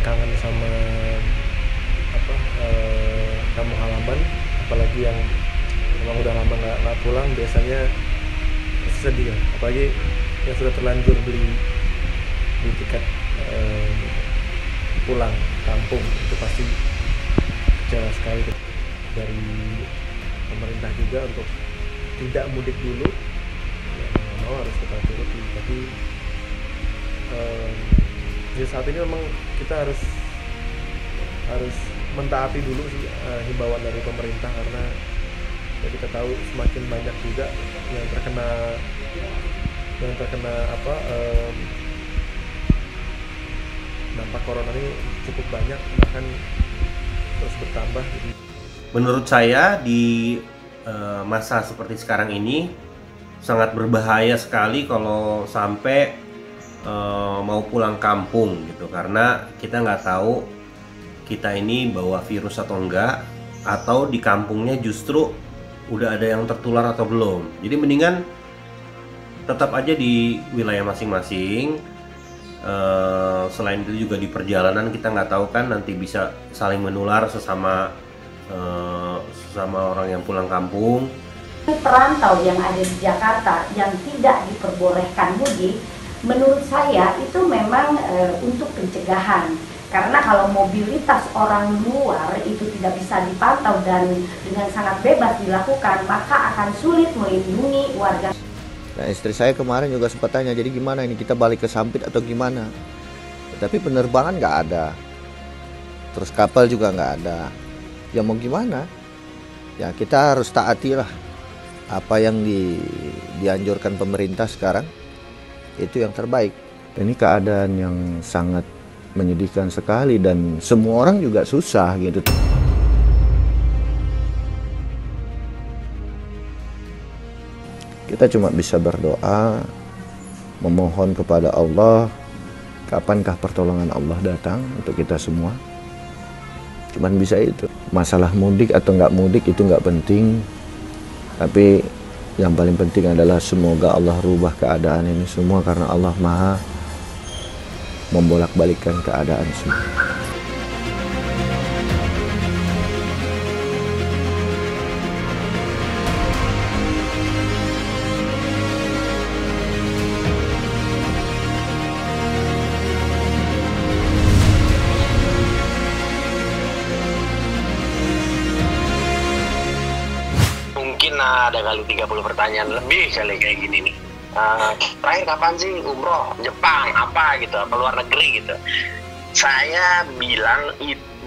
kangen sama apa kampung halaman, apalagi yang memang udah lama nggak pulang, biasanya pasti sedih ya. Apalagi yang sudah terlanjur beli tiket pulang kampung, itu pasti kecewa sekali dari pemerintah juga untuk tidak mudik dulu. Ya, mau harus kita turuti, tapi di saat ini memang kita harus mentaati dulu sih himbauan dari pemerintah, karena ya kita tahu semakin banyak juga yang terkena apa dampak corona ini cukup banyak, bahkan terus bertambah. Jadi menurut saya di masa seperti sekarang ini sangat berbahaya sekali kalau sampai mau pulang kampung gitu, karena kita nggak tahu kita ini bawa virus atau enggak, atau di kampungnya justru udah ada yang tertular atau belum. Jadi mendingan tetap aja di wilayah masing-masing. Selain itu juga di perjalanan kita nggak tahu kan, nanti bisa saling menular sesama orang yang pulang kampung. Perantau yang ada di Jakarta yang tidak diperbolehkan mudik, menurut saya itu memang untuk pencegahan. Karena kalau mobilitas orang luar itu tidak bisa dipantau dan dengan sangat bebas dilakukan, maka akan sulit melindungi warga. Nah, istri saya kemarin juga sempat tanya, jadi gimana ini, kita balik ke Sampit atau gimana? Tapi penerbangan nggak ada, terus kapal juga nggak ada. Ya mau gimana? Ya kita harus taatilah apa yang dianjurkan pemerintah sekarang, itu yang terbaik. Ini keadaan yang sangat menyedihkan sekali dan semua orang juga susah gitu. Kita cuma bisa berdoa, memohon kepada Allah, kapankah pertolongan Allah datang untuk kita semua. Cuman bisa itu. Masalah mudik atau nggak mudik itu nggak penting, tapi yang paling penting adalah semoga Allah rubah keadaan ini semua, karena Allah Maha membolak-balikkan keadaan semua. Mungkin ada kali 30 pertanyaan lebih kali kayak gini nih. Terakhir kapan sih umroh, Jepang, apa gitu, apa luar negeri gitu. Saya bilang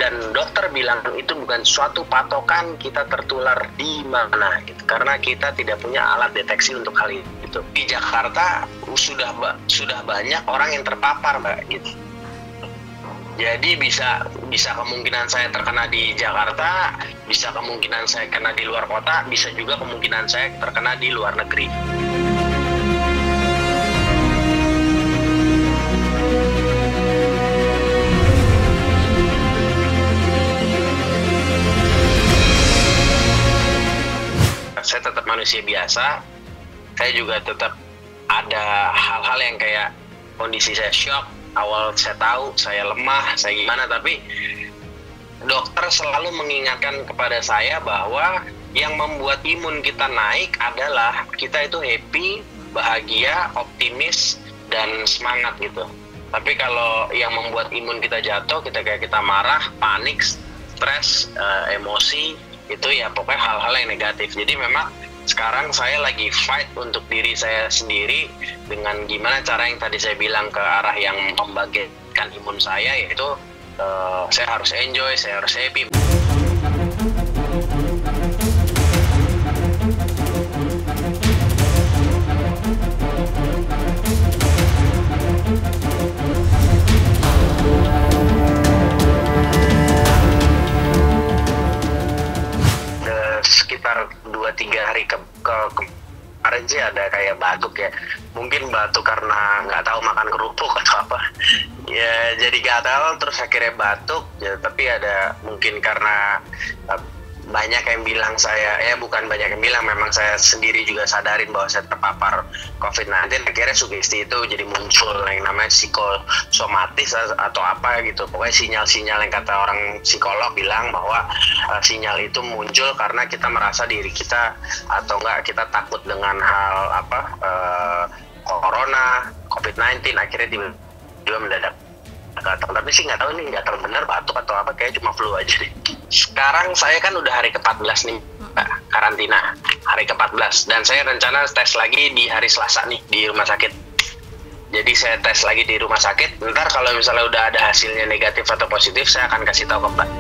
dan dokter bilang itu bukan suatu patokan kita tertular di mana gitu, karena kita tidak punya alat deteksi untuk hal itu. Di Jakarta sudah banyak orang yang terpapar, Mbak, gitu. Jadi bisa kemungkinan saya terkena di Jakarta, bisa kemungkinan saya kena di luar kota, bisa juga kemungkinan saya terkena di luar negeri. Saya tetap manusia biasa, saya juga tetap ada hal-hal yang kayak kondisi saya shock, awal saya tahu saya lemah, saya gimana, tapi dokter selalu mengingatkan kepada saya bahwa yang membuat imun kita naik adalah kita itu happy, bahagia, optimis, dan semangat gitu. Tapi kalau yang membuat imun kita jatuh, kita marah, panik, stres, emosi, itu ya pokoknya hal-hal yang negatif. Jadi memang sekarang saya lagi fight untuk diri saya sendiri dengan gimana cara yang tadi saya bilang ke arah yang membangkitkan imun saya, yaitu saya harus enjoy, saya harus happy. Sekitar 2-3 hari kemarin sih ada kayak batuk ya, mungkin batuk karena nggak tahu makan kerupuk atau apa ya, jadi gatal terus akhirnya batuk ya. Tapi ada mungkin karena banyak yang bilang saya, bukan banyak yang bilang, memang saya sendiri juga sadarin bahwa saya terpapar COVID-19, akhirnya sugesti itu jadi muncul yang namanya namanya psikosomatis atau apa gitu. Pokoknya sinyal-sinyal yang kata orang psikolog bilang bahwa sinyal itu muncul karena kita merasa diri kita atau enggak kita takut dengan hal corona, COVID-19, akhirnya tiba-tiba mendadak gatal. Tapi sih nggak tahu ini gatal benar, batuk atau apa, kayak cuma flu aja deh. Sekarang saya kan udah hari ke-14 nih, karantina hari ke-14, dan saya rencana tes lagi di hari Selasa nih di rumah sakit. Jadi saya tes lagi di rumah sakit. Ntar kalau misalnya udah ada hasilnya negatif atau positif, saya akan kasih tahu ke Mbak.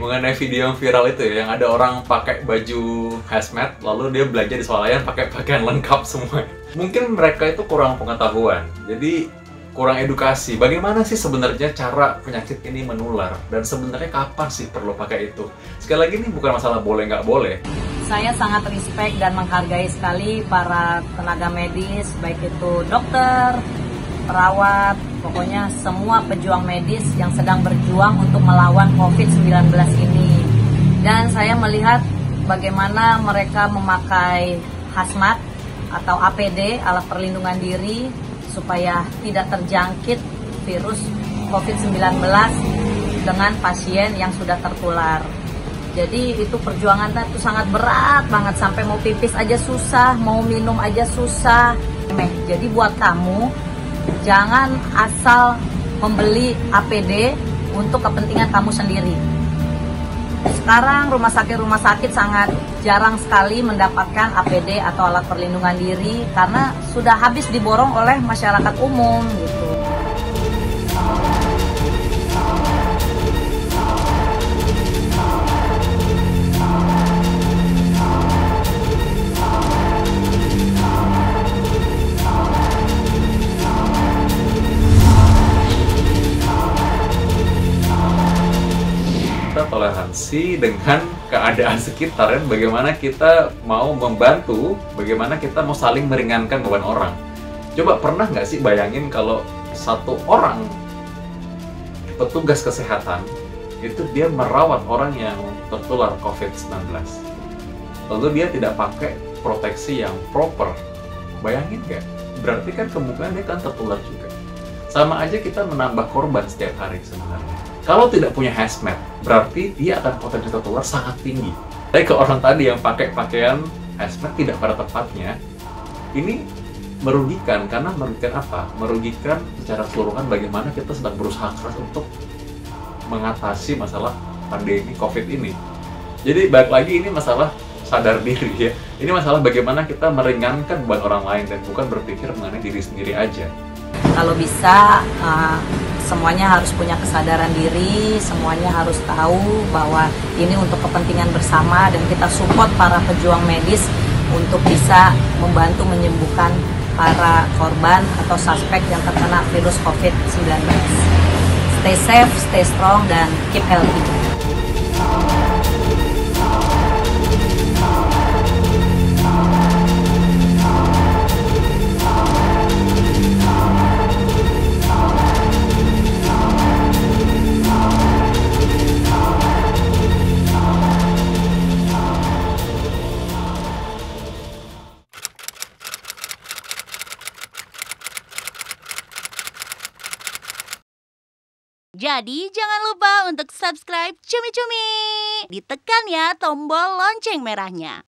Mengenai video yang viral itu ya, yang ada orang pakai baju hazmat lalu dia belanja di swalayan pakai pakaian lengkap semua. Mungkin mereka itu kurang pengetahuan, jadi kurang edukasi. Bagaimana sih sebenarnya cara penyakit ini menular dan sebenarnya kapan sih perlu pakai itu? Sekali lagi ini bukan masalah boleh nggak boleh. Saya sangat respect dan menghargai sekali para tenaga medis, baik itu dokter, perawat, pokoknya semua pejuang medis yang sedang berjuang untuk melawan COVID-19 ini. Dan saya melihat bagaimana mereka memakai hazmat atau APD, alat perlindungan diri, supaya tidak terjangkit virus COVID-19 dengan pasien yang sudah tertular. Jadi itu perjuangan itu sangat berat banget, sampai mau pipis aja susah, mau minum aja susah. Jadi buat kamu, jangan asal membeli APD untuk kepentingan kamu sendiri. Sekarang rumah sakit sangat jarang sekali mendapatkan APD atau alat perlindungan diri karena sudah habis diborong oleh masyarakat umum gitu. Toleransi dengan keadaan sekitar, dan bagaimana kita mau membantu, bagaimana kita mau saling meringankan beban orang. Coba pernah nggak sih bayangin kalau satu orang petugas kesehatan itu dia merawat orang yang tertular COVID-19, lalu dia tidak pakai proteksi yang proper. Bayangin nggak? Berarti kan kemungkinan dia kan tertular juga. Sama aja kita menambah korban setiap hari sebenarnya. Kalau tidak punya hazmat, berarti dia akan potensi tertular sangat tinggi. Tapi ke orang tadi yang pakai pakaian hazmat tidak pada tempatnya, ini merugikan. Karena merugikan apa? Merugikan secara keseluruhan bagaimana kita sedang berusaha keras untuk mengatasi masalah pandemi COVID ini. Jadi balik lagi, ini masalah sadar diri ya. Ini masalah bagaimana kita meringankan beban orang lain dan bukan berpikir mengenai diri sendiri aja. Kalau bisa semuanya harus punya kesadaran diri, semuanya harus tahu bahwa ini untuk kepentingan bersama, dan kita support para pejuang medis untuk bisa membantu menyembuhkan para korban atau suspek yang terkena virus COVID-19. Stay safe, stay strong, dan keep healthy. Jadi jangan lupa untuk subscribe Cumi Cumi. Ditekan ya tombol lonceng merahnya.